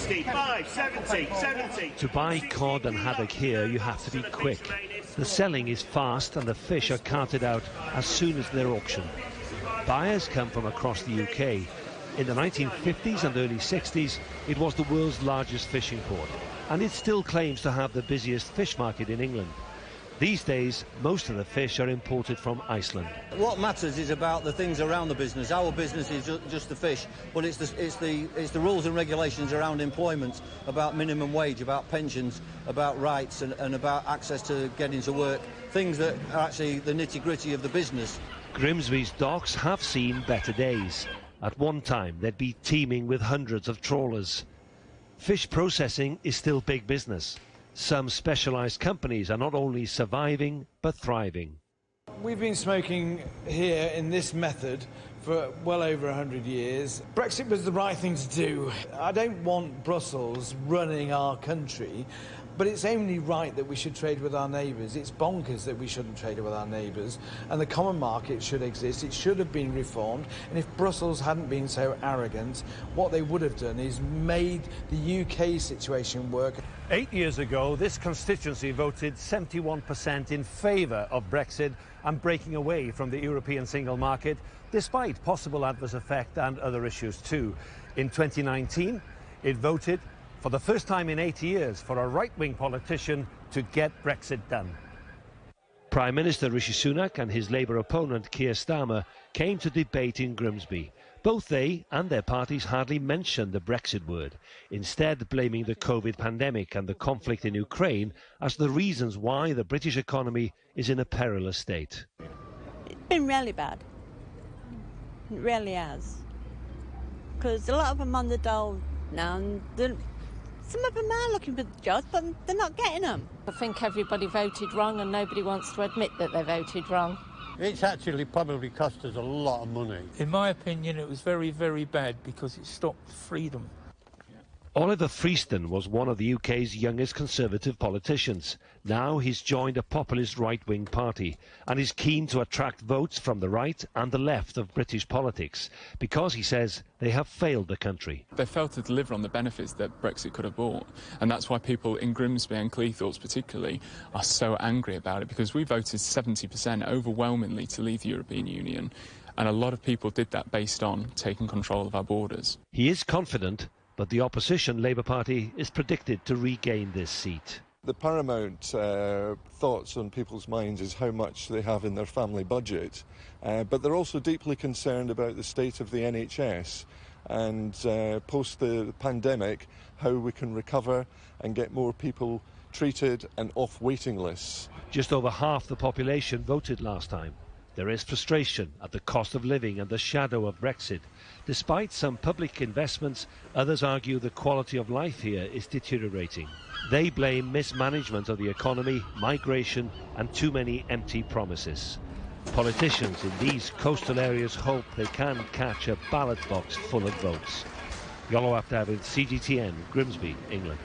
65, 70, 70. To buy cod and haddock here, you have to be quick. The selling is fast and the fish are carted out as soon as they're auctioned. Buyers come from across the UK. In the 1950s and early 60s, it was the world's largest fishing port, and it still claims to have the busiest fish market in England. These days, most of the fish are imported from Iceland. What matters is about the things around the business. Our business is just the fish, but it's the rules and regulations around employment, about minimum wage, about pensions, about rights and about access to getting to work, things that are actually the nitty-gritty of the business. Grimsby's docks have seen better days. At one time, they'd be teeming with hundreds of trawlers. Fish processing is still big business. Some specialised companies are not only surviving, but thriving. We've been smoking here in this method for well over 100 years. Brexit was the right thing to do. I don't want Brussels running our country, but it's only right that we should trade with our neighbours. It's bonkers that we shouldn't trade with our neighbours, and the common market should exist. It should have been reformed, and if Brussels hadn't been so arrogant, what they would have done is made the UK situation work. 8 years ago, this constituency voted 71% in favour of Brexit and breaking away from the European single market, despite possible adverse effect and other issues too. In 2019, it voted for the first time in 8 years for a right-wing politician to get Brexit done. Prime Minister Rishi Sunak and his Labour opponent Keir Starmer came to debate in Grimsby. Both they and their parties hardly mentioned the Brexit word, instead blaming the COVID pandemic and the conflict in Ukraine as the reasons why the British economy is in a perilous state. It's been really bad. It really has. Because a lot of them on the dole now, and some of them are looking for the jobs, but they're not getting them. I think everybody voted wrong and nobody wants to admit that they voted wrong. It's actually probably cost us a lot of money. In my opinion, it was very, very bad because it stopped freedom. Oliver Freeston was one of the UK's youngest Conservative politicians. Now he's joined a populist right-wing party and is keen to attract votes from the right and the left of British politics because, he says, they have failed the country. They failed to deliver on the benefits that Brexit could have brought, and that's why people in Grimsby and Cleethorpes particularly are so angry about it, because we voted 70% overwhelmingly to leave the European Union, and a lot of people did that based on taking control of our borders. He is confident, but the opposition Labour Party is predicted to regain this seat. The paramount thoughts on people's minds is how much they have in their family budget, but they're also deeply concerned about the state of the NHS and post the pandemic, how we can recover and get more people treated and off waiting lists. Just over half the population voted last time. There is frustration at the cost of living and the shadow of Brexit. Despite some public investments, others argue the quality of life here is deteriorating. They blame mismanagement of the economy, migration and too many empty promises. Politicians in these coastal areas hope they can catch a ballot box full of votes. Iolo Dafydd, CGTN, Grimsby, England.